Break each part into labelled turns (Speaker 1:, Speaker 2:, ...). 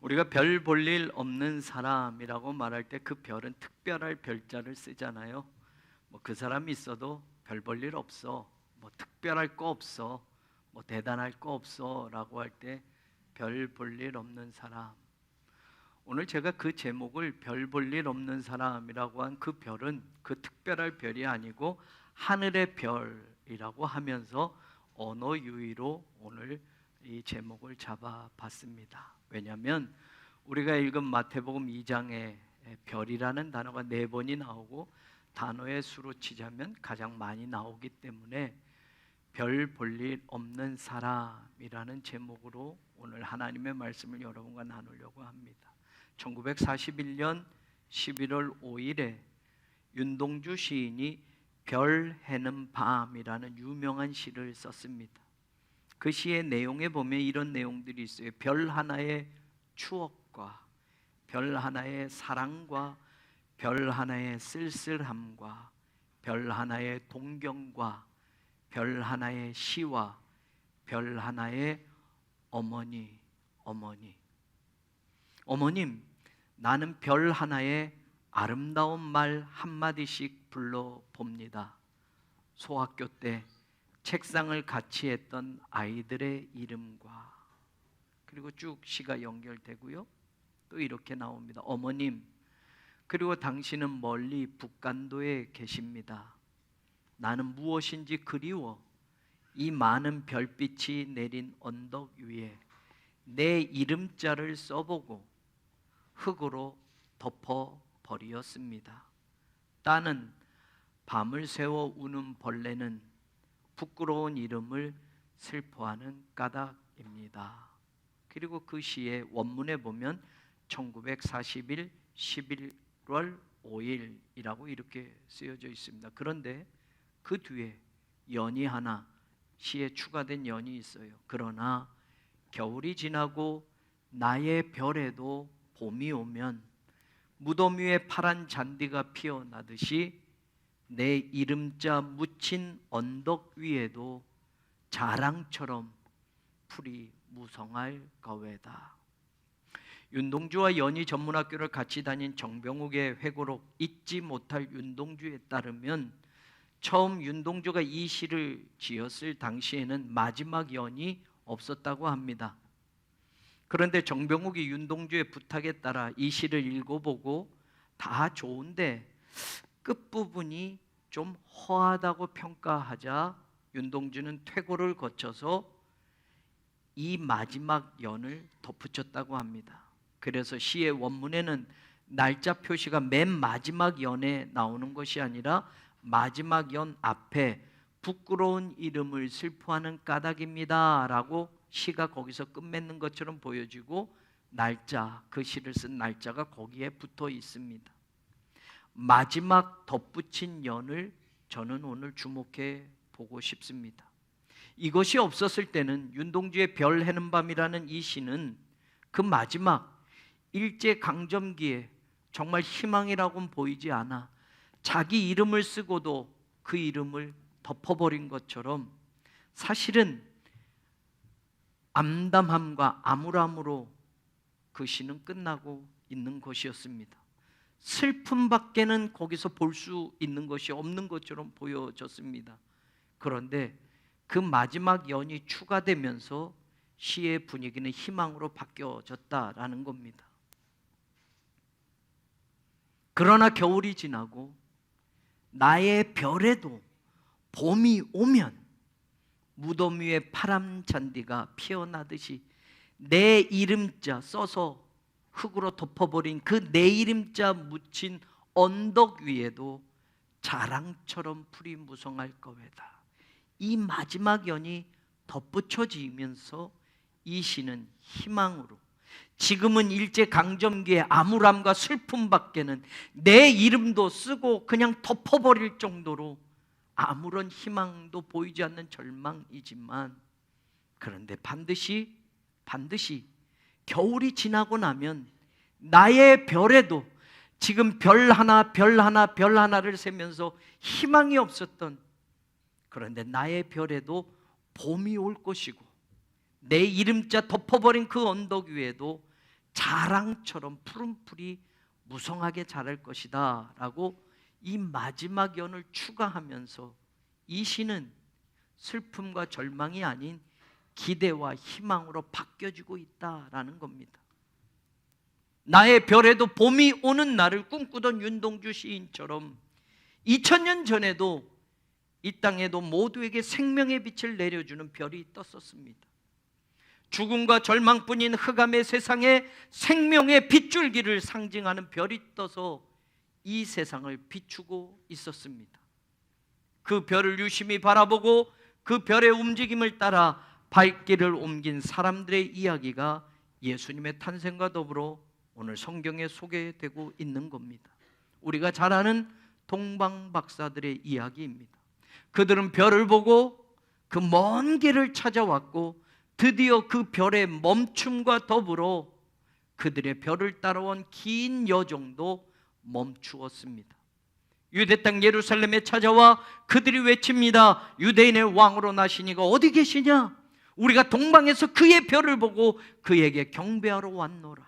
Speaker 1: 우리가 별 볼 일 없는 사람이라고 말할 때 그 별은 특별할 별자를 쓰잖아요. 뭐 그 사람이 있어도 별 볼 일 없어, 뭐 특별할 거 없어, 뭐 대단할 거 없어 라고 할 때 별 볼 일 없는 사람. 오늘 제가 그 제목을 별 볼 일 없는 사람이라고 한 그 별은 그 특별할 별이 아니고 하늘의 별이라고 하면서 언어 유희로 오늘 이 제목을 잡아봤습니다. 왜냐하면 우리가 읽은 마태복음 2장에 별이라는 단어가 4번이 나오고 단어의 수로 치자면 가장 많이 나오기 때문에 별 볼 일 없는 사람이라는 제목으로 오늘 하나님의 말씀을 여러분과 나누려고 합니다. 1941년 11월 5일에 윤동주 시인이 별 해는 밤이라는 유명한 시를 썼습니다. 그 시의 내용에 보면 이런 내용들이 있어요. 별 하나의 추억과 별 하나의 사랑과 별 하나의 쓸쓸함과 별 하나의 동경과 별 하나의 시와 별 하나의 어머님, 나는 별 하나의 아름다운 말 한마디씩 불러봅니다. 소학교 때 책상을 같이 했던 아이들의 이름과, 그리고 쭉 시가 연결되고요. 또 이렇게 나옵니다. 어머님, 그리고 당신은 멀리 북간도에 계십니다. 나는 무엇인지 그리워 이 많은 별빛이 내린 언덕 위에 내 이름자를 써보고 흙으로 덮어버리었습니다. 따는 밤을 새워 우는 벌레는 부끄러운 이름을 슬퍼하는 까닭입니다. 그리고 그 시의 원문에 보면 1941 11월 5일이라고 이렇게 쓰여져 있습니다. 그런데 그 뒤에 연이 하나, 시에 추가된 연이 있어요. 그러나 겨울이 지나고 나의 별에도 봄이 오면 무덤 위에 파란 잔디가 피어나듯이 내 이름자 묻힌 언덕 위에도 자랑처럼 풀이 무성할 거외다. 윤동주와 연희 전문학교를 같이 다닌 정병욱의 회고록 잊지 못할 윤동주에 따르면 처음 윤동주가 이 시를 지었을 당시에는 마지막 연이 없었다고 합니다. 그런데 정병욱이 윤동주의 부탁에 따라 이 시를 읽어보고 다 좋은데 끝부분이 좀 허하다고 평가하자 윤동주는 퇴고를 거쳐서 이 마지막 연을 덧붙였다고 합니다. 그래서 시의 원문에는 날짜 표시가 맨 마지막 연에 나오는 것이 아니라 마지막 연 앞에 부끄러운 이름을 슬퍼하는 까닭입니다 라고 시가 거기서 끝맺는 것처럼 보여지고 날짜, 그 시를 쓴 날짜가 거기에 붙어 있습니다. 마지막 덧붙인 연을 저는 오늘 주목해 보고 싶습니다. 이것이 없었을 때는 윤동주의 별 해는 밤이라는 이 시는 그 마지막 일제강점기에 정말 희망이라고는 보이지 않아 자기 이름을 쓰고도 그 이름을 덮어버린 것처럼 사실은 암담함과 암울함으로 그 시는 끝나고 있는 것이었습니다. 슬픔밖에는 거기서 볼 수 있는 것이 없는 것처럼 보여졌습니다. 그런데 그 마지막 연이 추가되면서 시의 분위기는 희망으로 바뀌어졌다라는 겁니다. 그러나 겨울이 지나고 나의 별에도 봄이 오면 무덤 위에 파란 잔디가 피어나듯이 내 이름자 써서 흙으로 덮어버린 그 내 이름자 묻힌 언덕 위에도 자랑처럼 풀이 무성할 거외다. 이 마지막 연이 덧붙여지면서 이 시는 희망으로, 지금은 일제강점기의 암울함과 슬픔밖에는 내 이름도 쓰고 그냥 덮어버릴 정도로 아무런 희망도 보이지 않는 절망이지만, 그런데 반드시 겨울이 지나고 나면 나의 별에도 지금 별 하나를 세면서 희망이 없었던, 그런데 나의 별에도 봄이 올 것이고 내 이름자 덮어버린 그 언덕 위에도 자랑처럼 푸른 풀이 무성하게 자랄 것이다 라고 이 마지막 연을 추가하면서 이 시는 슬픔과 절망이 아닌 기대와 희망으로 바뀌어지고 있다라는 겁니다. 나의 별에도 봄이 오는 날을 꿈꾸던 윤동주 시인처럼 2000년 전에도 이 땅에도 모두에게 생명의 빛을 내려주는 별이 떴었습니다. 죽음과 절망뿐인 흑암의 세상에 생명의 빗줄기를 상징하는 별이 떠서 이 세상을 비추고 있었습니다. 그 별을 유심히 바라보고 그 별의 움직임을 따라 발길을 옮긴 사람들의 이야기가 예수님의 탄생과 더불어 오늘 성경에 소개되고 있는 겁니다. 우리가 잘 아는 동방박사들의 이야기입니다. 그들은 별을 보고 그 먼 길을 찾아왔고 드디어 그 별의 멈춤과 더불어 그들의 별을 따라온 긴 여정도 멈추었습니다. 유대 땅 예루살렘에 찾아와 그들이 외칩니다. 유대인의 왕으로 나시니가 어디 계시냐? 우리가 동방에서 그의 별을 보고 그에게 경배하러 왔노라.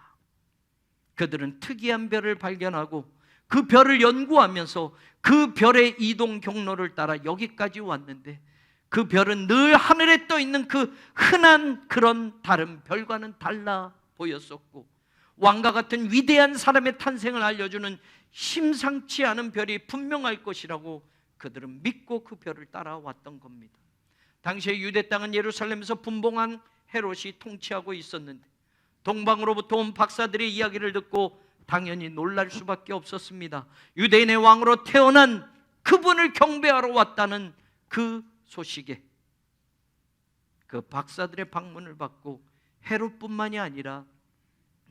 Speaker 1: 그들은 특이한 별을 발견하고 그 별을 연구하면서 그 별의 이동 경로를 따라 여기까지 왔는데 그 별은 늘 하늘에 떠 있는 그 흔한 그런 다른 별과는 달라 보였었고 왕과 같은 위대한 사람의 탄생을 알려주는 심상치 않은 별이 분명할 것이라고 그들은 믿고 그 별을 따라왔던 겁니다. 당시에 유대 땅은 예루살렘에서 분봉한 헤롯이 통치하고 있었는데 동방으로부터 온 박사들의 이야기를 듣고 당연히 놀랄 수밖에 없었습니다. 유대인의 왕으로 태어난 그분을 경배하러 왔다는 그 소식에 그 박사들의 방문을 받고 헤롯뿐만이 아니라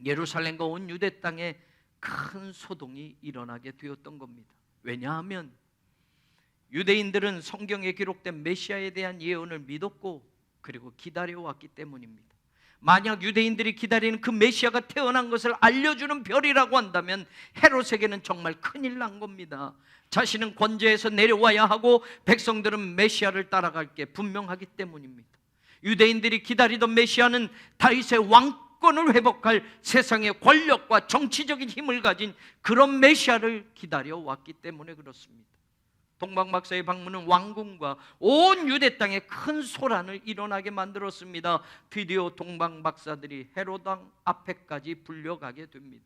Speaker 1: 예루살렘과 온 유대 땅에 큰 소동이 일어나게 되었던 겁니다. 왜냐하면 유대인들은 성경에 기록된 메시아에 대한 예언을 믿었고 그리고 기다려왔기 때문입니다. 만약 유대인들이 기다리는 그 메시아가 태어난 것을 알려주는 별이라고 한다면 헤롯에게는 정말 큰일 난 겁니다. 자신은 권제에서 내려와야 하고 백성들은 메시아를 따라갈 게 분명하기 때문입니다. 유대인들이 기다리던 메시아는 다윗의 왕권을 회복할 세상의 권력과 정치적인 힘을 가진 그런 메시아를 기다려왔기 때문에 그렇습니다. 동방박사의 방문은 왕궁과 온 유대 땅에 큰 소란을 일어나게 만들었습니다. 드디어 동방박사들이 헤롯 왕 앞에까지 불려가게 됩니다.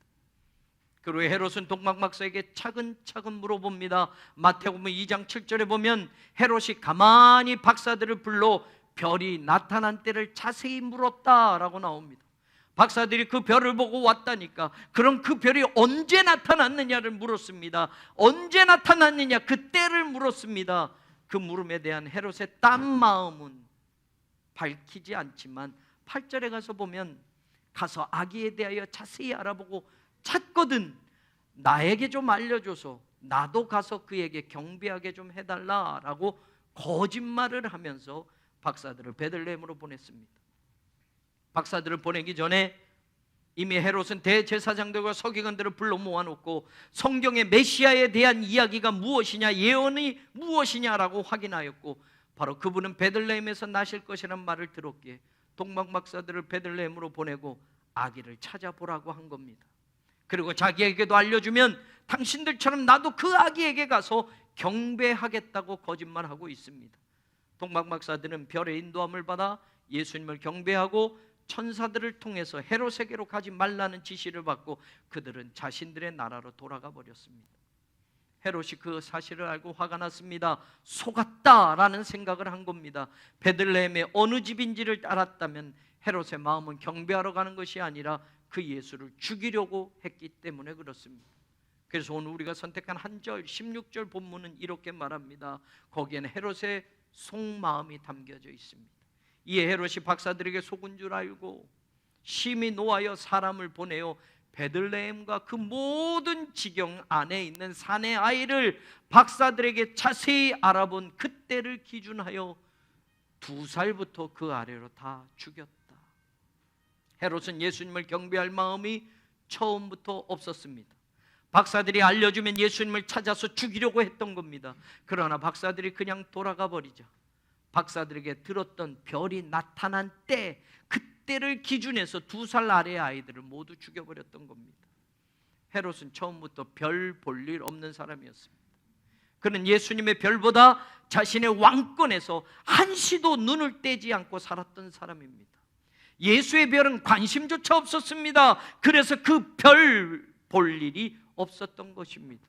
Speaker 1: 그리고 헤롯은 동방박사에게 차근차근 물어봅니다. 마태복음 2장 7절에 보면 헤롯이 가만히 박사들을 불러 별이 나타난 때를 자세히 물었다라고 나옵니다. 박사들이 그 별을 보고 왔다니까 그럼 그 별이 언제 나타났느냐를 물었습니다. 언제 나타났느냐 그 때를 물었습니다. 그 물음에 대한 헤롯의 딴 마음은 밝히지 않지만 8절에 가서 보면 가서 아기에 대하여 자세히 알아보고 찾거든 나에게 좀 알려줘서 나도 가서 그에게 경배하게 좀 해달라라고 거짓말을 하면서 박사들을 베들레헴으로 보냈습니다. 박사들을 보내기 전에 이미 헤롯은 대제사장들과 서기관들을 불러 모아놓고 성경의 메시아에 대한 이야기가 무엇이냐 예언이 무엇이냐라고 확인하였고 바로 그분은 베들레헴에서 나실 것이라는 말을 들었기에 동방박사들을 베들레헴으로 보내고 아기를 찾아보라고 한 겁니다. 그리고 자기에게도 알려주면 당신들처럼 나도 그 아기에게 가서 경배하겠다고 거짓말하고 있습니다. 동방박사들은 별의 인도함을 받아 예수님을 경배하고 천사들을 통해서 헤롯에게로 가지 말라는 지시를 받고 그들은 자신들의 나라로 돌아가 버렸습니다. 헤롯이 그 사실을 알고 화가 났습니다. 속았다라는 생각을 한 겁니다. 베들레헴의 어느 집인지를 알았다면 헤롯의 마음은 경배하러 가는 것이 아니라 그 예수를 죽이려고 했기 때문에 그렇습니다. 그래서 오늘 우리가 선택한 한 절 16절 본문은 이렇게 말합니다. 거기에는 헤롯의 속마음이 담겨져 있습니다. 이에 헤롯이 박사들에게 속은 줄 알고 심히 노하여 사람을 보내어 베들레헴과 그 모든 지경 안에 있는 산의 아이를 박사들에게 자세히 알아본 그때를 기준하여 2살부터 그 아래로 다 죽였다. 헤롯은 예수님을 경배할 마음이 처음부터 없었습니다. 박사들이 알려주면 예수님을 찾아서 죽이려고 했던 겁니다. 그러나 박사들이 그냥 돌아가 버리자 박사들에게 들었던 별이 나타난 때 그때를 기준해서 2살 아래의 아이들을 모두 죽여버렸던 겁니다. 헤롯은 처음부터 별 볼 일 없는 사람이었습니다. 그는 예수님의 별보다 자신의 왕권에서 한시도 눈을 떼지 않고 살았던 사람입니다. 예수의 별은 관심조차 없었습니다. 그래서 그 별 볼 일이 없었던 것입니다.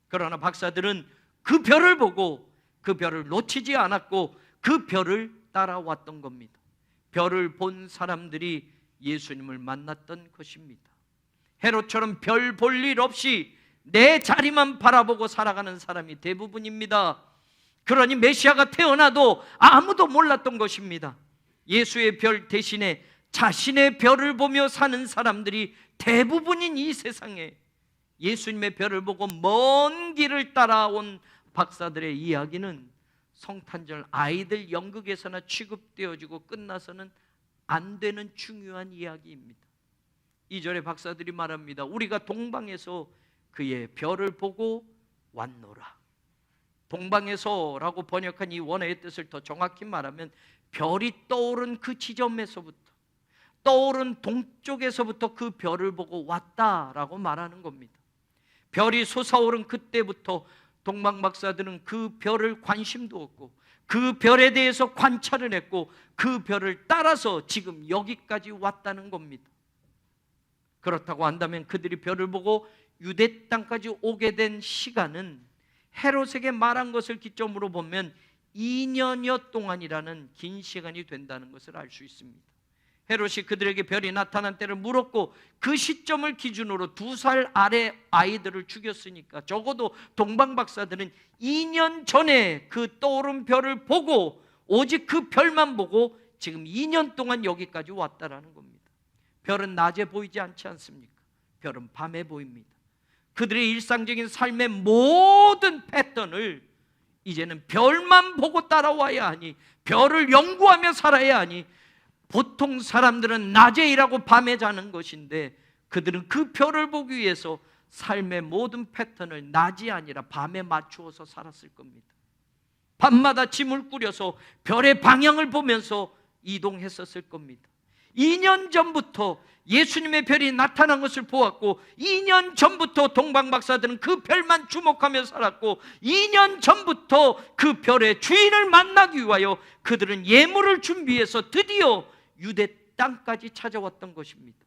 Speaker 1: 그러나 박사들은 그 별을 보고 그 별을 놓치지 않았고 그 별을 따라왔던 겁니다. 별을 본 사람들이 예수님을 만났던 것입니다. 헤롯처럼 별 볼 일 없이 내 자리만 바라보고 살아가는 사람이 대부분입니다. 그러니 메시아가 태어나도 아무도 몰랐던 것입니다. 예수의 별 대신에 자신의 별을 보며 사는 사람들이 대부분인 이 세상에 예수님의 별을 보고 먼 길을 따라온 박사들의 이야기는 성탄절 아이들 연극에서나 취급되어지고 끝나서는 안 되는 중요한 이야기입니다. 2절에 박사들이 말합니다. 우리가 동방에서 그의 별을 보고 왔노라. 동방에서라고 번역한 이 원어의 뜻을 더 정확히 말하면 별이 떠오른 그 지점에서부터, 떠오른 동쪽에서부터 그 별을 보고 왔다라고 말하는 겁니다. 별이 솟아오른 그때부터 동방 박사들은 그 별을 관심도 없고 그 별에 대해서 관찰을 했고 그 별을 따라서 지금 여기까지 왔다는 겁니다. 그렇다고 한다면 그들이 별을 보고 유대 땅까지 오게 된 시간은 헤롯에게 말한 것을 기점으로 보면 2년여 동안이라는 긴 시간이 된다는 것을 알 수 있습니다. 헤롯이 그들에게 별이 나타난 때를 물었고 그 시점을 기준으로 2살 아래 아이들을 죽였으니까 적어도 동방 박사들은 2년 전에 그 떠오른 별을 보고 오직 그 별만 보고 지금 2년 동안 여기까지 왔다라는 겁니다. 별은 낮에 보이지 않지 않습니까? 별은 밤에 보입니다. 그들의 일상적인 삶의 모든 패턴을 이제는 별만 보고 따라와야 하니, 별을 연구하며 살아야 하니, 보통 사람들은 낮에 일하고 밤에 자는 것인데 그들은 그 별을 보기 위해서 삶의 모든 패턴을 낮이 아니라 밤에 맞추어서 살았을 겁니다. 밤마다 짐을 꾸려서 별의 방향을 보면서 이동했었을 겁니다. 2년 전부터 예수님의 별이 나타난 것을 보았고 2년 전부터 동방 박사들은 그 별만 주목하며 살았고 2년 전부터 그 별의 주인을 만나기 위하여 그들은 예물을 준비해서 드디어 유대 땅까지 찾아왔던 것입니다.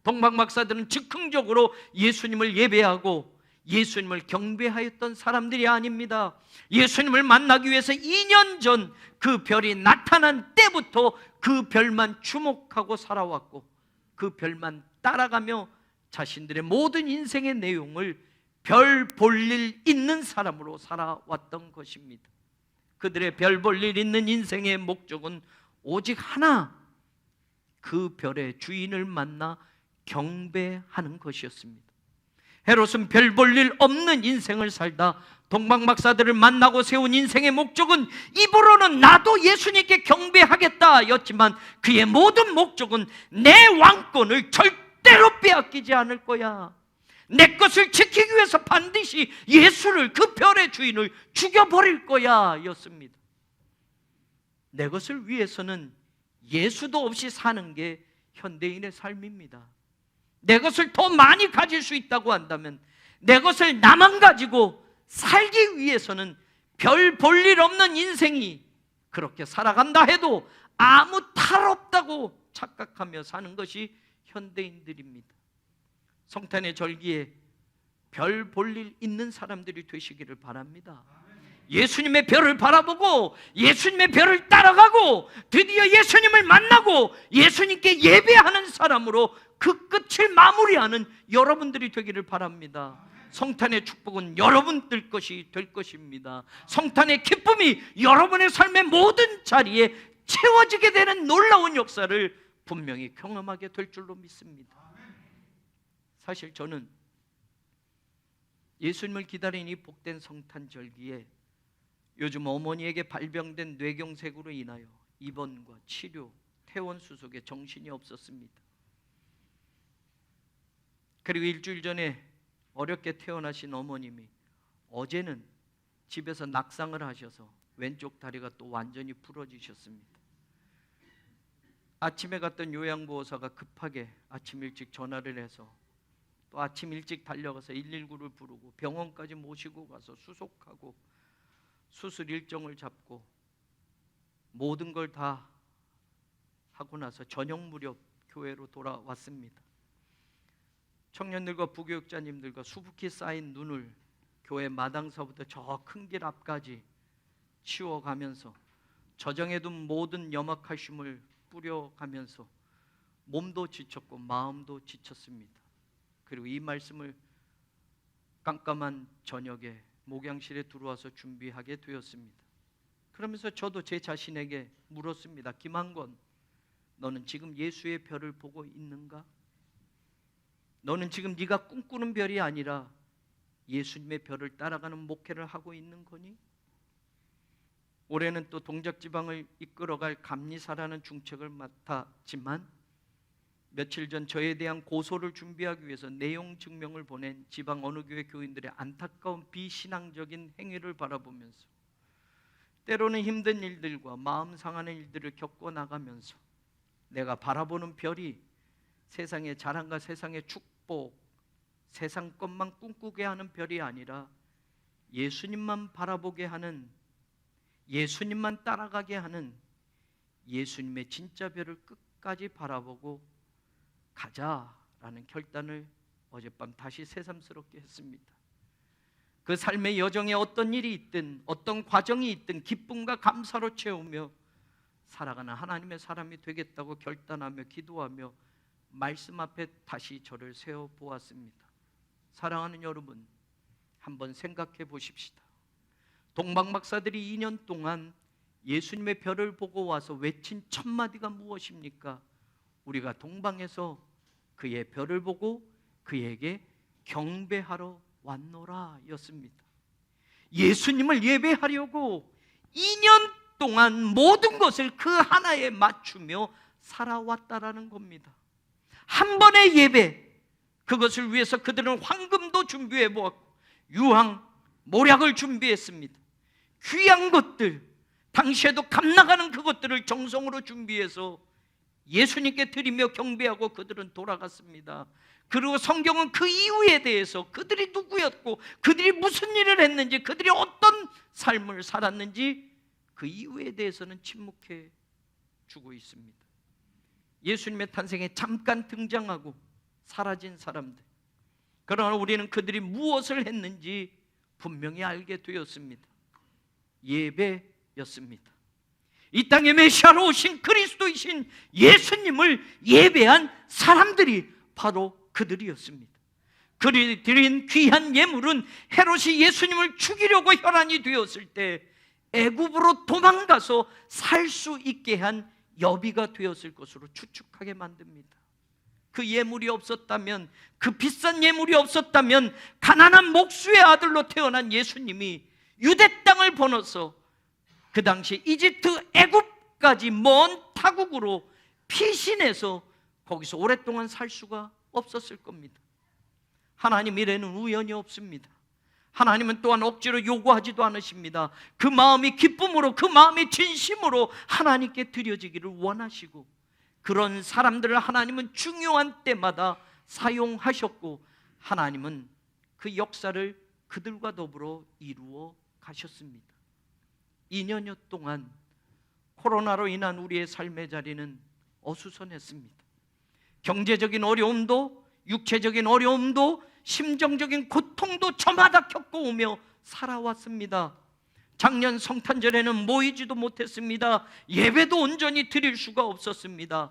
Speaker 1: 동방 박사들은 즉흥적으로 예수님을 예배하고 예수님을 경배하였던 사람들이 아닙니다. 예수님을 만나기 위해서 2년 전 그 별이 나타난 때부터 그 별만 주목하고 살아왔고 그 별만 따라가며 자신들의 모든 인생의 내용을 별 볼 일 있는 사람으로 살아왔던 것입니다. 그들의 별 볼 일 있는 인생의 목적은 오직 하나, 그 별의 주인을 만나 경배하는 것이었습니다. 헤롯은 별 볼 일 없는 인생을 살다 동방 박사들을 만나고 세운 인생의 목적은 입으로는 나도 예수님께 경배하겠다 였지만 그의 모든 목적은 내 왕권을 절대로 빼앗기지 않을 거야, 내 것을 지키기 위해서 반드시 예수를, 그 별의 주인을 죽여버릴 거야 였습니다. 내 것을 위해서는 예수도 없이 사는 게 현대인의 삶입니다. 내 것을 더 많이 가질 수 있다고 한다면, 내 것을 나만 가지고 살기 위해서는 별 볼 일 없는 인생이 그렇게 살아간다 해도 아무 탈 없다고 착각하며 사는 것이 현대인들입니다. 성탄의 절기에 별 볼 일 있는 사람들이 되시기를 바랍니다. 예수님의 별을 바라보고 예수님의 별을 따라가고 드디어 예수님을 만나고 예수님께 예배하는 사람으로 그 끝을 마무리하는 여러분들이 되기를 바랍니다. 성탄의 축복은 여러분들 것이 될 것입니다. 성탄의 기쁨이 여러분의 삶의 모든 자리에 채워지게 되는 놀라운 역사를 분명히 경험하게 될 줄로 믿습니다. 사실 저는 예수님을 기다린 이 복된 성탄절기에 요즘 어머니에게 발병된 뇌경색으로 인하여 입원과 치료, 퇴원 수속에 정신이 없었습니다. 그리고 일주일 전에 어렵게 태어나신 어머님이 어제는 집에서 낙상을 하셔서 왼쪽 다리가 또 완전히 부러지셨습니다. 아침에 갔던 요양보호사가 급하게 아침 일찍 전화를 해서 또 아침 일찍 달려가서 119를 부르고 병원까지 모시고 가서 수속하고 수술 일정을 잡고 모든 걸 다 하고 나서 저녁 무렵 교회로 돌아왔습니다. 청년들과 부교육자님들과 수북히 쌓인 눈을 교회 마당서부터 저 큰 길 앞까지 치워가면서 저정해둔 모든 염화칼슘을 뿌려가면서 몸도 지쳤고 마음도 지쳤습니다. 그리고 이 말씀을 깜깜한 저녁에 목양실에 들어와서 준비하게 되었습니다. 그러면서 저도 제 자신에게 물었습니다. 김한권, 너는 지금 예수의 별을 보고 있는가? 너는 지금 네가 꿈꾸는 별이 아니라 예수님의 별을 따라가는 목회를 하고 있는 거니? 올해는 또 동작지방을 이끌어갈 감리사라는 중책을 맡았지만 며칠 전 저에 대한 고소를 준비하기 위해서 내용 증명을 보낸 지방 어느 교회 교인들의 안타까운 비신앙적인 행위를 바라보면서 때로는 힘든 일들과 마음 상하는 일들을 겪어나가면서 내가 바라보는 별이 세상의 자랑과 세상의 축복, 세상 것만 꿈꾸게 하는 별이 아니라 예수님만 바라보게 하는, 예수님만 따라가게 하는 예수님의 진짜 별을 끝까지 바라보고 가자라는 결단을 어젯밤 다시 새삼스럽게 했습니다. 그 삶의 여정에 어떤 일이 있든 어떤 과정이 있든 기쁨과 감사로 채우며 살아가는 하나님의 사람이 되겠다고 결단하며 기도하며 말씀 앞에 다시 저를 세워보았습니다. 사랑하는 여러분, 한번 생각해 보십시다. 동방박사들이 2년 동안 예수님의 별을 보고 와서 외친 첫 마디가 무엇입니까? 우리가 동방에서 그의 별을 보고 그에게 경배하러 왔노라 였습니다. 예수님을 예배하려고 2년 동안 모든 것을 그 하나에 맞추며 살아왔다라는 겁니다. 한 번의 예배, 그것을 위해서 그들은 황금도 준비해 보았고 유황, 모략을 준비했습니다. 귀한 것들, 당시에도 값나가는 그것들을 정성으로 준비해서 예수님께 드리며 경배하고 그들은 돌아갔습니다. 그리고 성경은 그 이유에 대해서 그들이 누구였고 그들이 무슨 일을 했는지, 그들이 어떤 삶을 살았는지 그 이유에 대해서는 침묵해 주고 있습니다. 예수님의 탄생에 잠깐 등장하고 사라진 사람들, 그러나 우리는 그들이 무엇을 했는지 분명히 알게 되었습니다. 예배였습니다. 이 땅에 메시아로 오신 그리스도이신 예수님을 예배한 사람들이 바로 그들이었습니다. 그들이 드린 귀한 예물은 헤롯이 예수님을 죽이려고 혈안이 되었을 때 애굽으로 도망가서 살 수 있게 한 여비가 되었을 것으로 추측하게 만듭니다. 그 예물이 없었다면, 그 비싼 예물이 없었다면 가난한 목수의 아들로 태어난 예수님이 유대 땅을 번어서 그 당시 이집트, 애굽까지 먼 타국으로 피신해서 거기서 오랫동안 살 수가 없었을 겁니다. 하나님 일에는 우연이 없습니다. 하나님은 또한 억지로 요구하지도 않으십니다. 그 마음이 기쁨으로, 그 마음이 진심으로 하나님께 드려지기를 원하시고, 그런 사람들을 하나님은 중요한 때마다 사용하셨고, 하나님은 그 역사를 그들과 더불어 이루어 가셨습니다. 2년여 동안 코로나로 인한 우리의 삶의 자리는 어수선했습니다. 경제적인 어려움도, 육체적인 어려움도, 심정적인 고통도 저마다 겪어오며 살아왔습니다. 작년 성탄절에는 모이지도 못했습니다. 예배도 온전히 드릴 수가 없었습니다.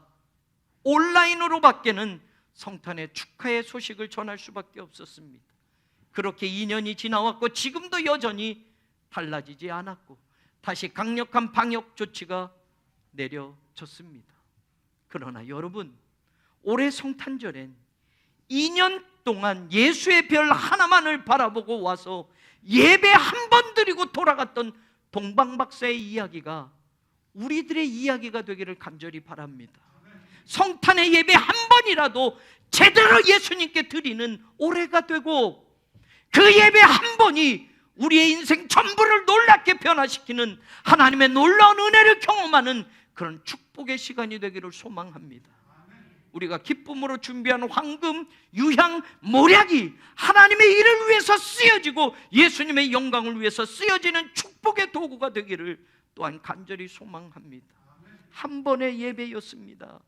Speaker 1: 온라인으로 밖에는 성탄의 축하의 소식을 전할 수밖에 없었습니다. 그렇게 2년이 지나왔고 지금도 여전히 달라지지 않았고 다시 강력한 방역 조치가 내려졌습니다. 그러나 여러분, 올해 성탄절엔 2년 동안 예수의 별 하나만을 바라보고 와서 예배 한 번 드리고 돌아갔던 동방박사의 이야기가 우리들의 이야기가 되기를 간절히 바랍니다. 성탄의 예배 한 번이라도 제대로 예수님께 드리는 올해가 되고, 그 예배 한 번이 우리의 인생 전부를 놀랍게 변화시키는 하나님의 놀라운 은혜를 경험하는 그런 축복 축복의 시간이 되기를 소망합니다. 우리가 기쁨으로 준비한 황금, 유향, 모략이 하나님의 일을 위해서 쓰여지고 예수님의 영광을 위해서 쓰여지는 축복의 도구가 되기를 또한 간절히 소망합니다. 한 번의 예배였습니다.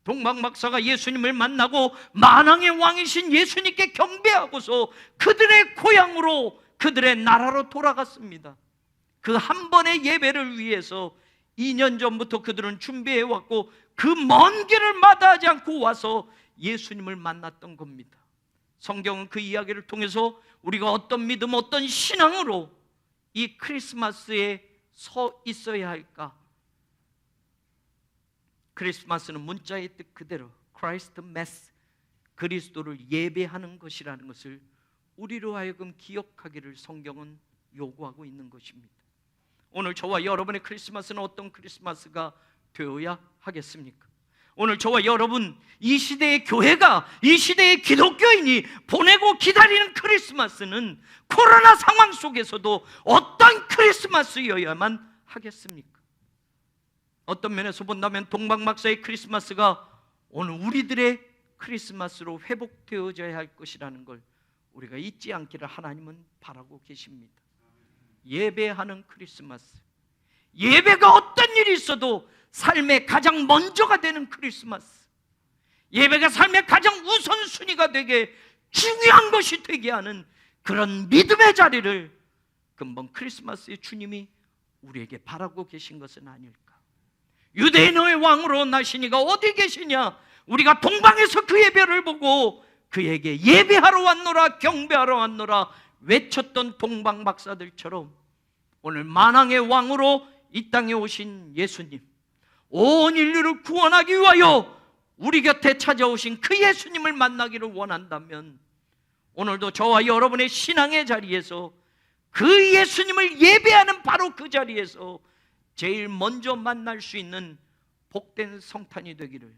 Speaker 1: 동방 박사가 예수님을 만나고 만왕의 왕이신 예수님께 경배하고서 그들의 고향으로, 그들의 나라로 돌아갔습니다. 그 한 번의 예배를 위해서 2년 전부터 그들은 준비해왔고 그 먼 길을 마다하지 않고 와서 예수님을 만났던 겁니다. 성경은 그 이야기를 통해서 우리가 어떤 믿음, 어떤 신앙으로 이 크리스마스에 서 있어야 할까? 크리스마스는 문자의 뜻 그대로 크라이스트 메스, 그리스도를 예배하는 것이라는 것을 우리로 하여금 기억하기를 성경은 요구하고 있는 것입니다. 오늘 저와 여러분의 크리스마스는 어떤 크리스마스가 되어야 하겠습니까? 오늘 저와 여러분, 이 시대의 교회가, 이 시대의 기독교인이 보내고 기다리는 크리스마스는 코로나 상황 속에서도 어떤 크리스마스여야만 하겠습니까? 어떤 면에서 본다면 동방박사의 크리스마스가 오늘 우리들의 크리스마스로 회복되어져야 할 것이라는 걸 우리가 잊지 않기를 하나님은 바라고 계십니다. 예배하는 크리스마스, 예배가 어떤 일이 있어도 삶의 가장 먼저가 되는 크리스마스, 예배가 삶의 가장 우선순위가 되게 중요한 것이 되게 하는 그런 믿음의 자리를 근본 크리스마스의 주님이 우리에게 바라고 계신 것은 아닐까? 유대인의 왕으로 나시니가 어디 계시냐? 우리가 동방에서 그 예배를 보고 그에게 예배하러 왔노라, 경배하러 왔노라 외쳤던 동방 박사들처럼 오늘 만왕의 왕으로 이 땅에 오신 예수님, 온 인류를 구원하기 위하여 우리 곁에 찾아오신 그 예수님을 만나기를 원한다면 오늘도 저와 여러분의 신앙의 자리에서 그 예수님을 예배하는 바로 그 자리에서 제일 먼저 만날 수 있는 복된 성탄이 되기를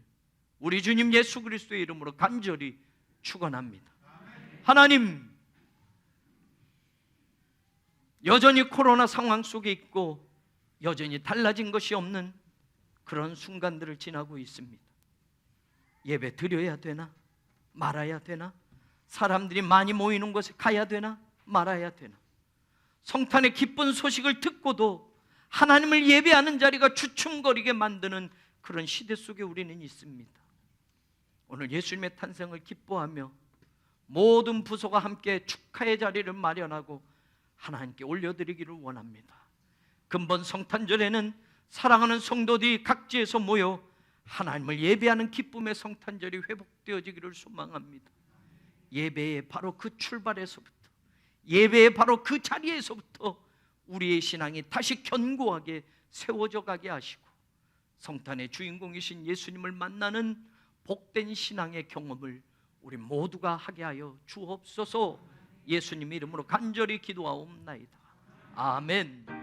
Speaker 1: 우리 주님 예수 그리스도의 이름으로 간절히 축원합니다. 하나님, 여전히 코로나 상황 속에 있고 여전히 달라진 것이 없는 그런 순간들을 지나고 있습니다. 예배 드려야 되나? 말아야 되나? 사람들이 많이 모이는 곳에 가야 되나? 말아야 되나? 성탄의 기쁜 소식을 듣고도 하나님을 예배하는 자리가 주춤거리게 만드는 그런 시대 속에 우리는 있습니다. 오늘 예수님의 탄생을 기뻐하며 모든 부서가 함께 축하의 자리를 마련하고 하나님께 올려드리기를 원합니다. 근본 성탄절에는 사랑하는 성도들이 각지에서 모여 하나님을 예배하는 기쁨의 성탄절이 회복되어지기를 소망합니다. 예배의 바로 그 출발에서부터, 예배의 바로 그 자리에서부터 우리의 신앙이 다시 견고하게 세워져 가게 하시고 성탄의 주인공이신 예수님을 만나는 복된 신앙의 경험을 우리 모두가 하게 하여 주옵소서. 예수님 이름으로 간절히 기도하옵나이다. 아멘.